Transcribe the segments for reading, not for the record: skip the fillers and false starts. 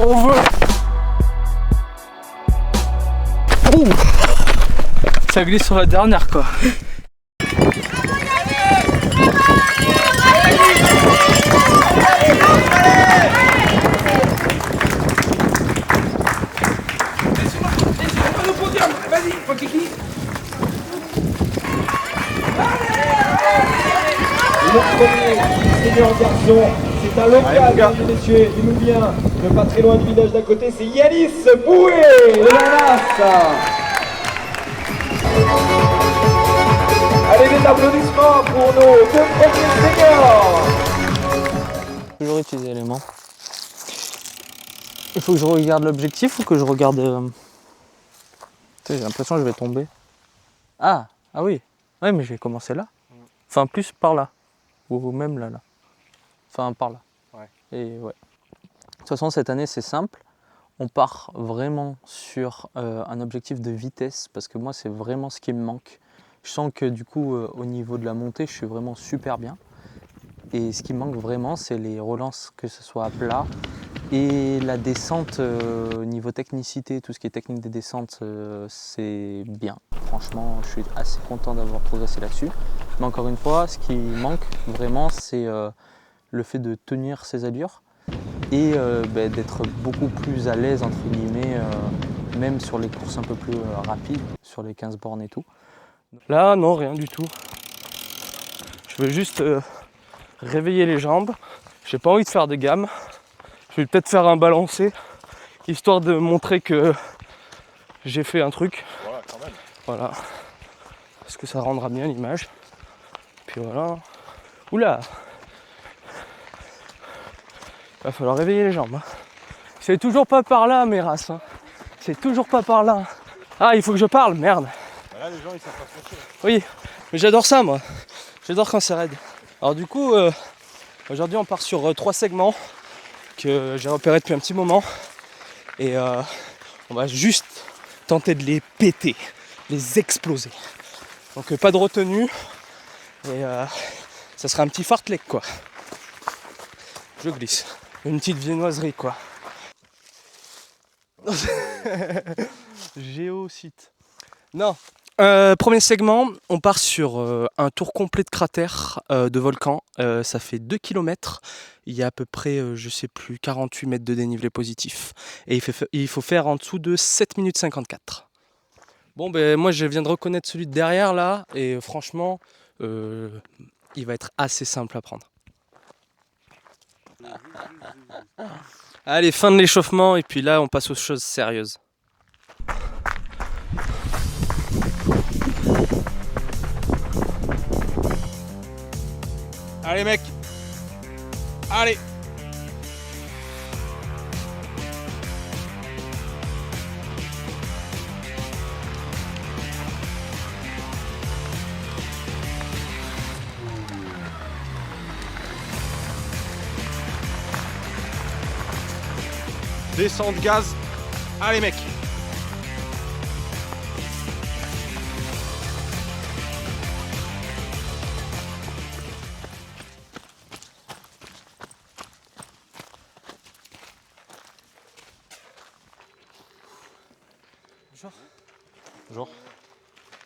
On veut. Ouh. Ça glisse sur la dernière quoi. Le premier senior garçon, c'est un local, mesdames et messieurs, il nous vient de pas très loin du village d'à côté, c'est Yanis Boué de la NAS. Allez, des applaudissements pour nos deux premiers seniors. Toujours utiliser l'élément. Il faut que je regarde l'objectif ou que je regarde... Tu sais, j'ai l'impression que je vais tomber. Ah oui. Ouais, mais je vais commencer là. Enfin, plus par là. Ou même là. Enfin, par là. Ouais. Et ouais. De toute façon, cette année, c'est simple. On part vraiment sur un objectif de vitesse parce que moi, c'est vraiment ce qui me manque. Je sens que du coup, au niveau de la montée, je suis vraiment super bien. Et ce qui me manque vraiment, c'est les relances, que ce soit à plat. Et la descente, au niveau technicité, tout ce qui est technique des descentes, c'est bien. Franchement, je suis assez content d'avoir progressé là-dessus. Mais encore une fois, ce qui manque vraiment, c'est le fait de tenir ses allures et d'être beaucoup plus à l'aise, entre guillemets, même sur les courses un peu plus rapides, sur les 15 bornes et tout. Là, non, rien du tout. Je veux juste réveiller les jambes. J'ai pas envie de faire de gamme. Je vais peut-être faire un balancé, histoire de montrer que j'ai fait un truc. Voilà, quand même. Voilà. Parce que ça rendra bien l'image. Puis voilà. Oula! Il va falloir réveiller les jambes. C'est toujours pas par là, mes races. C'est toujours pas par là. Ah, il faut que je parle, merde. Bah là, les gens, ils savent pas se faire. Oui, mais j'adore ça, moi. J'adore quand c'est raide. Alors du coup, aujourd'hui, on part sur 3 segments que j'ai repérés depuis un petit moment. Et on va juste tenter de les péter, les exploser. Donc pas de retenue. Et ça sera un petit fartlek, quoi. Je glisse. Une petite viennoiserie, quoi. Géosite. Non. Premier segment, on part sur un tour complet de cratère de volcan. Ça fait 2 km. Il y a à peu près, je sais plus, 48 mètres de dénivelé positif. Et il faut faire en dessous de 7 minutes 54. Bon, ben moi je viens de reconnaître celui de derrière là. Et franchement, il va être assez simple à prendre. Allez, fin de l'échauffement. Et puis là, on passe aux choses sérieuses. Allez, mec. Allez. Descente gaz. Allez, mec. Bonjour.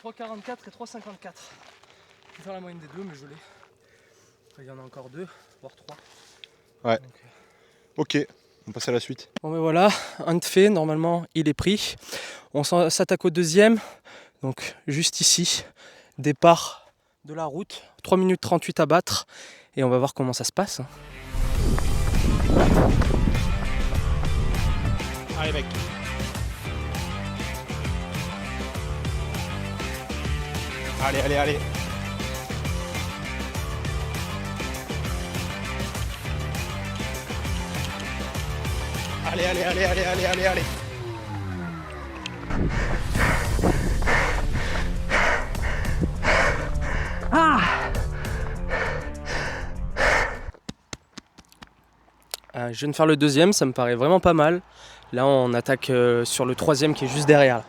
3,44 et 3,54. Je vais faire la moyenne des deux, mais je l'ai. Après, il y en a encore 2, voire 3. Ouais. Donc, Ok, on passe à la suite. bon, mais voilà, un de fait, normalement, il est pris. On s'attaque au deuxième. Donc, juste ici, départ de la route. 3 minutes 38 à battre. Et on va voir comment ça se passe. Allez, mec. Allez, allez, allez. Allez, allez, allez, allez, allez, allez, allez. Je viens de faire le deuxième, ça me paraît vraiment pas mal. Là, on attaque sur le troisième qui est juste derrière.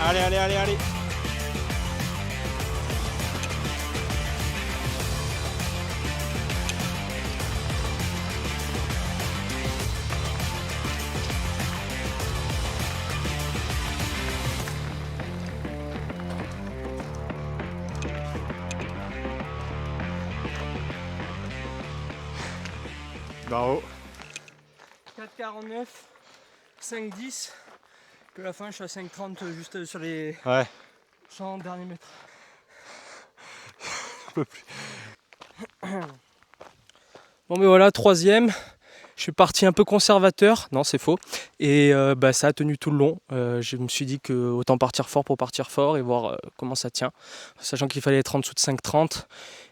Allez, allez, allez, allez. Bravo. 4,49, 5,10. Puis à la fin, je suis à 5,30 juste sur les Ouais. 100 derniers mètres. Je peux plus. Bon, mais voilà, troisième. Je suis parti un peu conservateur. Non, c'est faux. Et ça a tenu tout le long. Je me suis dit que autant partir fort pour partir fort et voir comment ça tient. Sachant qu'il fallait être en dessous de 5,30.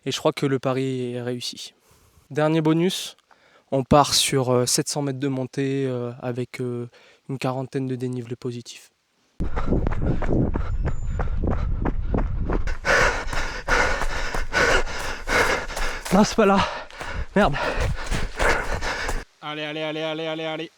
Et je crois que le pari est réussi. Dernier bonus. On part sur 700 mètres de montée avec une quarantaine de dénivelés positifs. Non, c'est pas là. Merde. Allez, allez, allez, allez, allez, allez.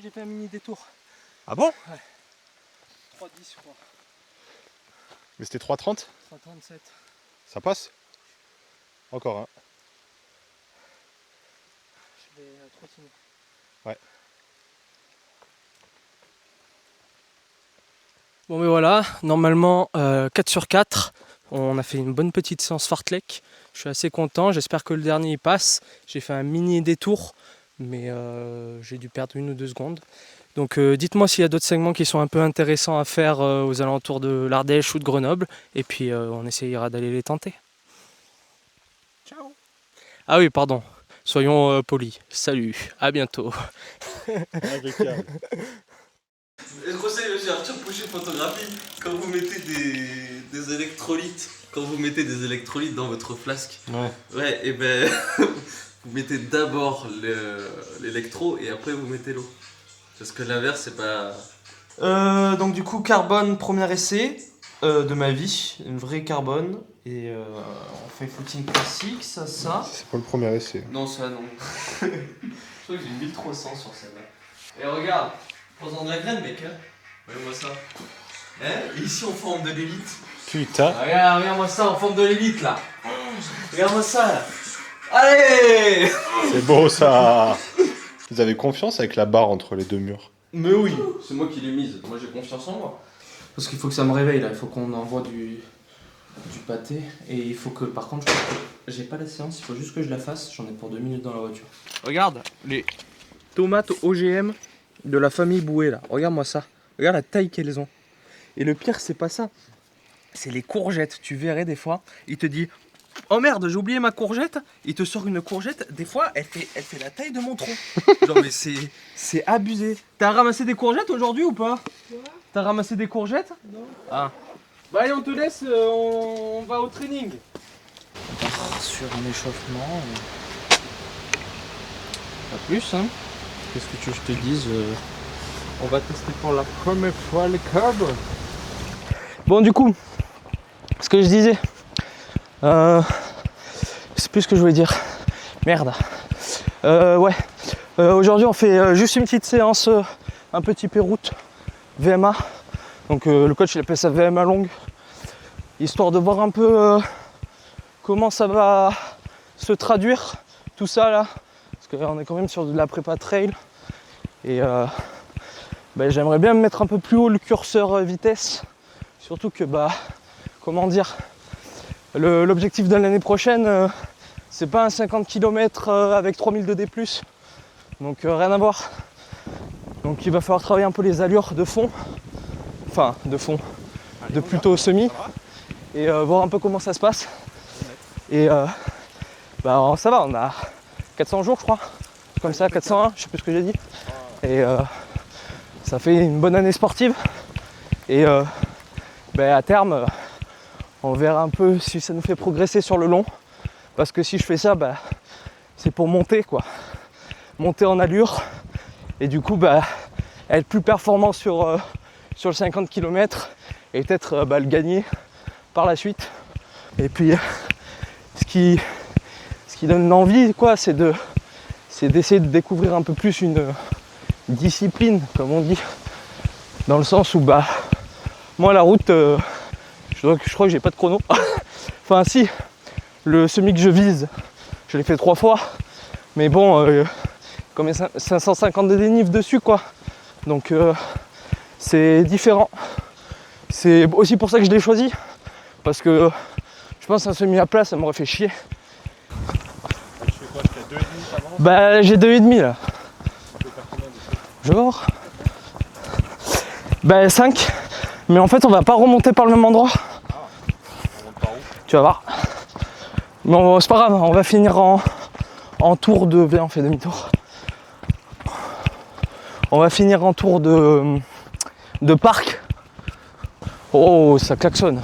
J'ai fait un mini détour. Ah bon? 3,10 je crois. Mais c'était 3,30? 3,37. Ça passe? Encore un. Je vais trottiner. Ouais. Bon mais voilà, normalement 4 sur 4. On a fait une bonne petite séance fartlek. Je suis assez content, j'espère que le dernier il passe. J'ai fait un mini détour, mais j'ai dû perdre 1 ou 2 secondes. Donc dites-moi s'il y a d'autres segments qui sont un peu intéressants à faire aux alentours de l'Ardèche ou de Grenoble. Et puis on essayera d'aller les tenter. Ciao. Ah oui, pardon. Soyons polis. Salut, à bientôt. Impeccable. Je conseille aussi Arthur Pouchet Photographie quand vous mettez des électrolytes. Quand vous mettez des électrolytes dans votre flasque. Ouais. Ouais, et ben vous mettez d'abord l'électro et après vous mettez l'eau. Parce que l'inverse c'est pas. Donc du coup carbone premier essai de ma vie, une vraie carbone et on fait footing classique, ça. C'est pas le premier essai. Non ça non. Je crois que j'ai 1300 sur celle-là. Et regarde, posant de la graine mec hein. Regarde-moi ça. Hein? Et ici en forme de l'élite. Putain. Regarde-moi ça en forme de l'élite là. Regarde-moi ça là. Allez! C'est beau ça. Vous avez confiance avec la barre entre les deux murs? Mais oui, c'est moi qui l'ai mise. Moi j'ai confiance en moi. Parce qu'il faut que ça me réveille là. Il faut qu'on envoie du pâté. Et il faut que par contre, j'ai pas la séance. Il faut juste que je la fasse. J'en ai pour 2 minutes dans la voiture. Regarde les tomates OGM de la famille Bouet là. Regarde-moi ça. Regarde la taille qu'elles ont. Et le pire, c'est pas ça. C'est les courgettes. Tu verrais des fois, il te dit oh merde, j'ai oublié ma courgette. Il te sort une courgette. Des fois, elle fait la taille de mon tronc. Genre, mais c'est abusé. T'as ramassé des courgettes aujourd'hui ou pas? T'as ramassé des courgettes? Non. Ah. Bah allez, on te laisse. On va au training. Sur un échauffement. Pas plus, hein. Qu'est-ce que tu veux que je te dise? On va tester pour la première fois le carb. Bon, du coup, ce que je disais, c'est plus ce que je voulais dire. Merde. Ouais. Aujourd'hui, on fait juste une petite séance, un petit péroute VMA. Donc, le coach il appelle ça VMA longue, histoire de voir un peu comment ça va se traduire tout ça là, parce qu'on est quand même sur de la prépa trail. Et j'aimerais bien me mettre un peu plus haut le curseur vitesse. Surtout que comment dire, l'objectif de l'année prochaine c'est pas un 50 km avec 3000 de D+. Donc rien à voir. Donc il va falloir travailler un peu les allures de fond. Enfin de fond. De plutôt semi. Et voir un peu comment ça se passe. Et ça va, on a 400 jours je crois. Comme ça, 401, je sais plus ce que j'ai dit. Et ça fait une bonne année sportive. Et à terme, on verra un peu si ça nous fait progresser sur le long. Parce que si je fais ça, c'est pour monter quoi. Monter en allure. Et du coup, être plus performant sur sur le 50 km et peut-être le gagner par la suite. Et puis ce qui donne l'envie, quoi, c'est d'essayer de découvrir un peu plus une discipline, comme on dit, dans le sens où moi la route, je crois que j'ai pas de chrono. Enfin si, le semi que je vise, je l'ai fait 3 fois, mais bon, comme il y a 550 de dénive dessus, quoi. Donc c'est différent. C'est aussi pour ça que je l'ai choisi, parce que je pense qu'un semi à plat, ça m'aurait fait chier. Tu fais quoi? Tu fais 2,5 avant? J'ai 2,5 là. Tu peux faire combien de Genre 5. Mais en fait on va pas remonter par le même endroit. On monte par où? Tu vas voir. Mais c'est pas grave, on va finir en tour de... Viens, on fait demi-tour. On va finir en tour de parc. Oh, ça klaxonne.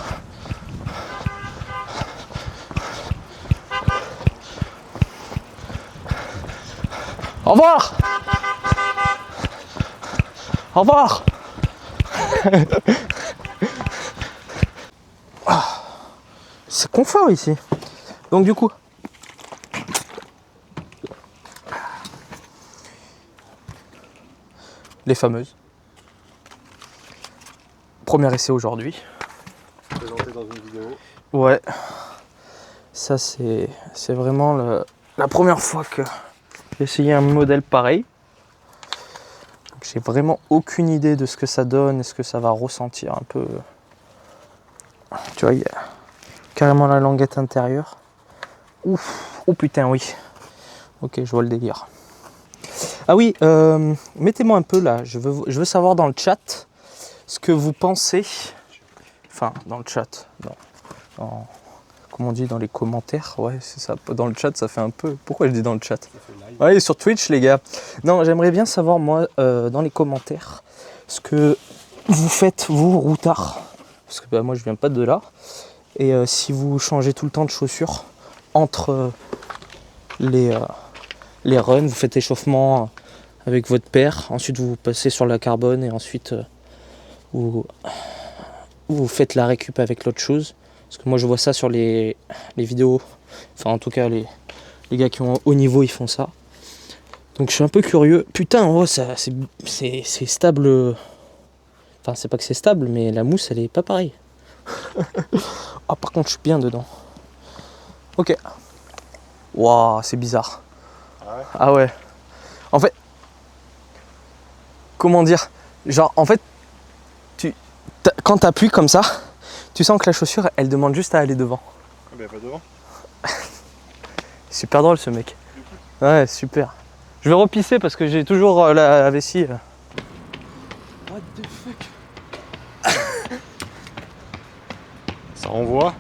Au revoir. Au revoir. C'est confort ici. Donc du coup, les fameuses. Premier essai aujourd'hui. Présenté dans une vidéo. Ouais. Ça c'est vraiment la première fois que j'ai essayé un modèle pareil. Donc, j'ai vraiment aucune idée de ce que ça donne et ce que ça va ressentir un peu. Tu vois, il y a carrément la languette intérieure. Ouf, oh putain, oui. Ok, je vois le délire. Ah oui, mettez-moi un peu là, je veux savoir dans le chat ce que vous pensez. Enfin, dans le chat, comment on dit, dans les commentaires. Ouais, c'est ça. Dans le chat, ça fait un peu... Pourquoi je dis dans le chat? Ouais, sur Twitch, les gars. Non, j'aimerais bien savoir, moi, dans les commentaires, ce que vous faites, vous, routards. Parce que moi, je viens pas de là. Et si vous changez tout le temps de chaussures entre les runs, vous faites l'échauffement avec votre paire, ensuite vous passez sur la carbone et ensuite vous faites la récup avec l'autre chose. Parce que moi, je vois ça sur les vidéos. Enfin, en tout cas, les gars qui ont un haut niveau, ils font ça. Donc, je suis un peu curieux. Putain, oh, c'est stable. Enfin, c'est pas que c'est stable, mais la mousse, elle est pas pareille. Ah, par contre, je suis bien dedans. Ok. Waouh, c'est bizarre. Ah ouais? Ah ouais. En fait, comment dire? Genre, en fait, quand tu appuies comme ça, tu sens que la chaussure, elle demande juste à aller devant. Ah bah pas devant. Super drôle ce mec. Ouais, super. Je vais repisser parce que j'ai toujours la vessie. What the fuck? Ça renvoie.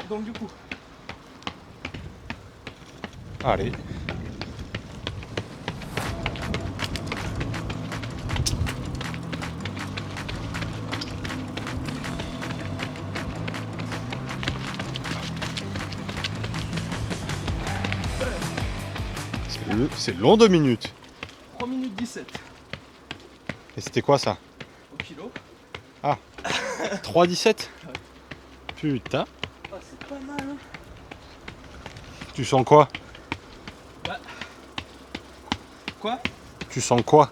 Donc du coup. Allez. C'est long 2 minutes. 3 minutes 17 Et c'était quoi ça? au kilo. 3,17. Putain. Ah, c'est pas mal, hein. Tu sens quoi? Quoi? Tu sens quoi?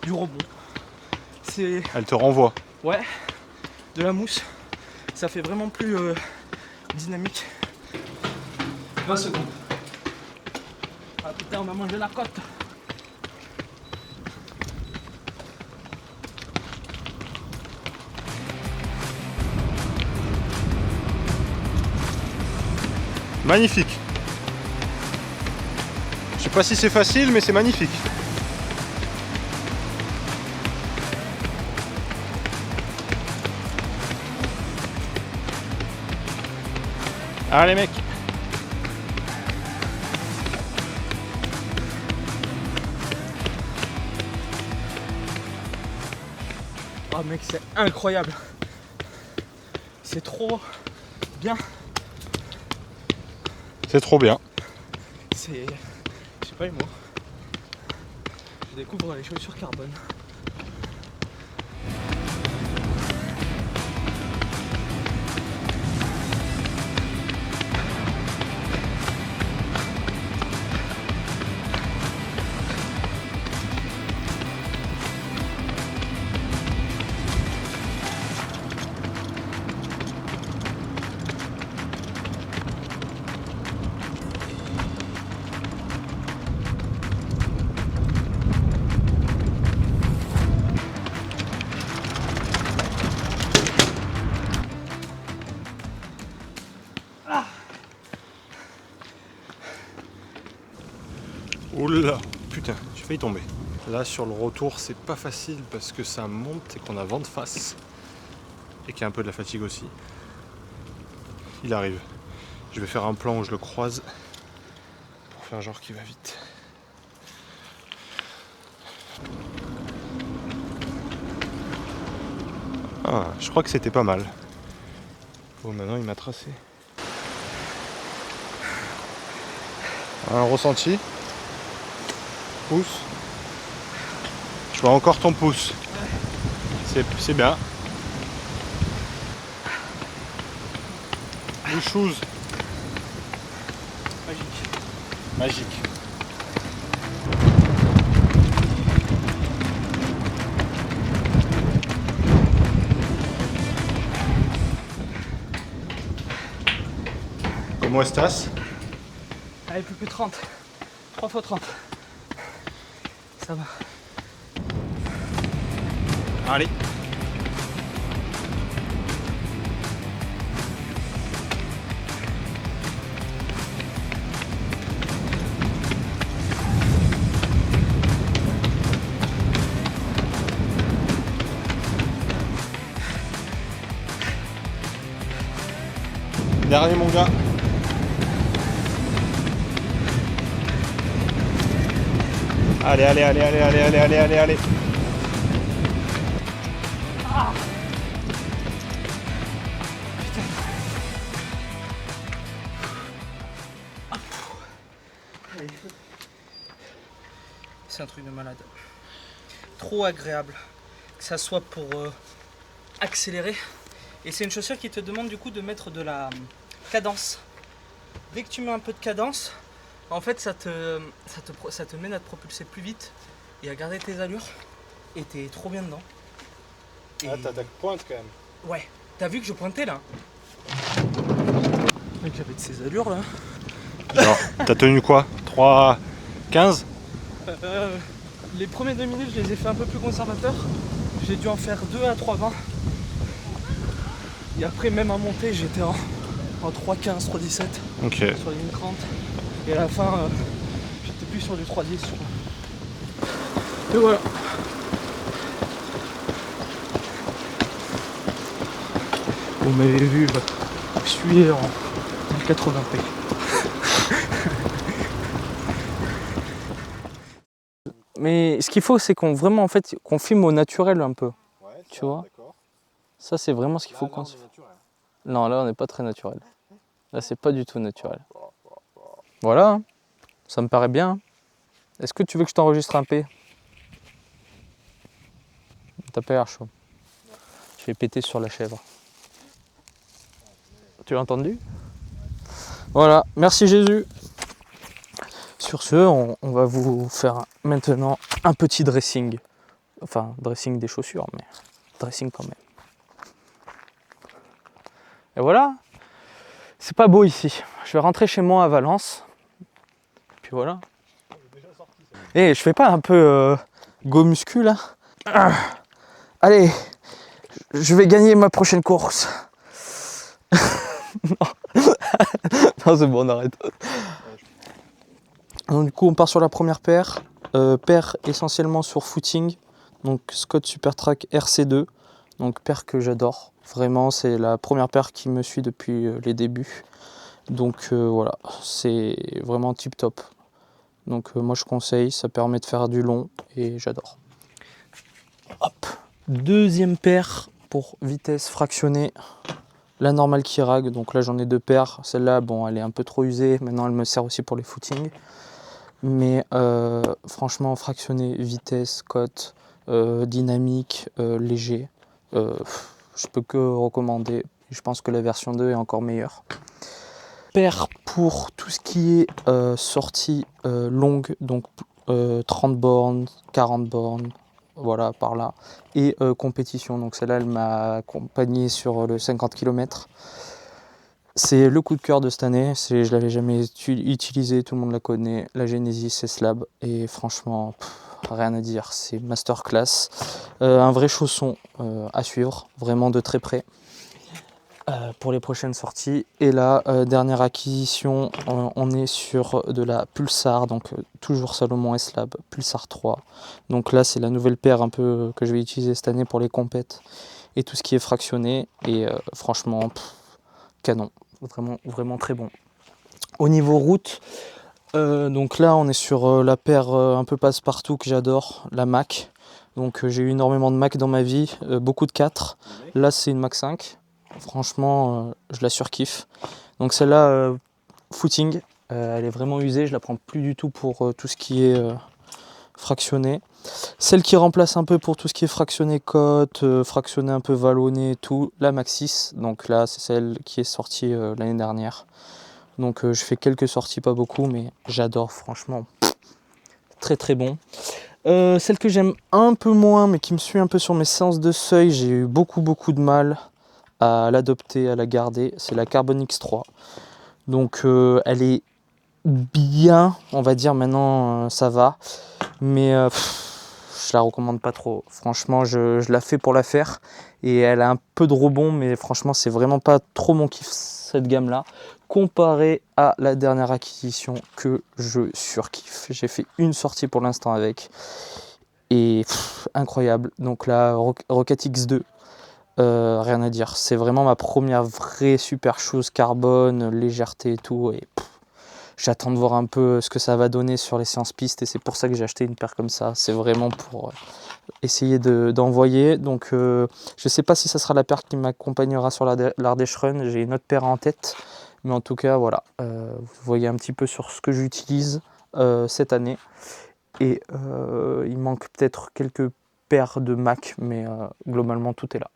Du rebond. C'est... Elle te renvoie. Ouais, de la mousse. Ça fait vraiment plus dynamique. 20 secondes. Ah putain, on m'a mangé la côte. Magnifique. Je sais pas si c'est facile, mais c'est magnifique. Allez mec. Oh mec, c'est incroyable. C'est trop bien. C'est trop bien. C'est... Je sais pas les mots. Je découvre les chaussures carbone. Oula, putain, j'ai failli tomber. Là, sur le retour, c'est pas facile parce que ça monte et qu'on a vent de face. Et qu'il y a un peu de la fatigue aussi. Il arrive. Je vais faire un plan où je le croise pour faire genre qu'il va vite. Ah, je crois que c'était pas mal. Bon, maintenant il m'a tracé. Un ressenti. Pouce. Je vois encore ton pouce. C'est bien. Les choses. Magique. Magique. Comment estás? Allez, plus que 30. 3 fois 30. Ça va. Allez. Dernier mon gars. Allez, allez, allez, allez, allez, allez, allez, allez, allez. Ah. C'est un truc de malade. Trop agréable. Que ça soit pour accélérer. Et c'est une chaussure qui te demande du coup de mettre de la cadence. Dès que tu mets un peu de cadence, en fait ça te mène à te propulser plus vite et à garder tes allures. Et t'es trop bien dedans. Et... Ah, t'attaques pointe quand même. Ouais, t'as vu que je pointais là. Mec, j'avais de ces allures là. Alors, t'as tenu quoi? 3,15? Les premiers 2 minutes, je les ai fait un peu plus conservateurs. J'ai dû en faire 2 à 3,20. Et après, même à monter, j'étais en 3,15, 3,17 Ok. sur les 1030. Et à la fin, j'étais plus sur du 3,10. Et voilà. Vous m'avez vu, je suis en 1080p. Mais ce qu'il faut, c'est qu'on vraiment en fait qu'on filme au naturel un peu. Ouais, Tu vois. d'accord. Ça, c'est vraiment ce qu'il faut qu'on se. Non, là, on n'est pas très naturel. Là, c'est pas du tout naturel. Voilà, hein. Ça me paraît bien. Est-ce que tu veux que je t'enregistre un P? T'as pas l'air chaud. Je vais péter sur la chèvre. Tu l'as entendu? Voilà, merci Jésus. Sur ce, on va vous faire maintenant un petit dressing. Enfin, dressing des chaussures, mais dressing quand même. Et voilà, c'est pas beau ici. Je vais rentrer chez moi à Valence. Puis voilà. Et je fais pas un peu go muscu là? Allez, je vais gagner ma prochaine course. Non, c'est bon, on arrête. Donc, du coup, on part sur la première paire. Paire essentiellement sur footing. Donc Scott Supertrack RC2. Donc paire que j'adore. Vraiment, c'est la première paire qui me suit depuis les débuts. Donc voilà, c'est vraiment tip top. Donc moi je conseille, ça permet de faire du long et j'adore. Hop. Deuxième paire pour vitesse fractionnée. La normale Kirag, donc là j'en ai 2 paires. Celle-là, bon, elle est un peu trop usée. Maintenant elle me sert aussi pour les footings. Mais franchement, fractionné, vitesse, cote, dynamique, léger, je peux que recommander. Je pense que la version 2 est encore meilleure. Paire pour tout ce qui est sortie longue, donc 30 bornes, 40 bornes, voilà par là, et compétition. Donc celle-là, elle m'a accompagné sur le 50 km. C'est le coup de cœur de cette année, je l'avais jamais utilisé, tout le monde la connaît, la Genesis S-Lab, et franchement, rien à dire, c'est masterclass. Un vrai chausson à suivre, vraiment de très près. Pour les prochaines sorties. Et là, dernière acquisition, on est sur de la Pulsar, donc toujours Salomon S-Lab, Pulsar 3. Donc là, c'est la nouvelle paire un peu que je vais utiliser cette année pour les compètes et tout ce qui est fractionné. Et franchement, canon, vraiment, vraiment très bon. Au niveau route, donc là, on est sur la paire un peu passe-partout que j'adore, la Mac. Donc j'ai eu énormément de Mac dans ma vie, beaucoup de 4. Là, c'est une Mac 5. Franchement, je la surkiffe. Donc celle-là, footing, elle est vraiment usée. Je la prends plus du tout pour tout ce qui est fractionné. Celle qui remplace un peu pour tout ce qui est fractionné cote, fractionné un peu vallonné et tout, la Max 6. Donc là, c'est celle qui est sortie l'année dernière. Donc je fais quelques sorties, pas beaucoup, mais j'adore, franchement. Très très bon. Celle que j'aime un peu moins, mais qui me suit un peu sur mes séances de seuil, j'ai eu beaucoup de mal à l'adopter, à la garder, c'est la Carbon X3. Donc elle est bien, on va dire maintenant ça va, mais je la recommande pas trop. Franchement, je la fais pour la faire et elle a un peu de rebond, mais franchement c'est vraiment pas trop mon kiff cette gamme là, comparé à la dernière acquisition que je surkiffe. J'ai fait une sortie pour l'instant avec et incroyable. Donc la Rocket X2. Rien à dire, c'est vraiment ma première vraie super chose carbone, légèreté et tout, et j'attends de voir un peu ce que ça va donner sur les séances pistes, et c'est pour ça que j'ai acheté une paire comme ça. C'est vraiment pour essayer d'envoyer. Donc je sais pas si ça sera la paire qui m'accompagnera sur l'Ardèche Run, j'ai une autre paire en tête, mais en tout cas voilà, vous voyez un petit peu sur ce que j'utilise cette année, et il manque peut-être quelques paires de Mac, mais globalement tout est là.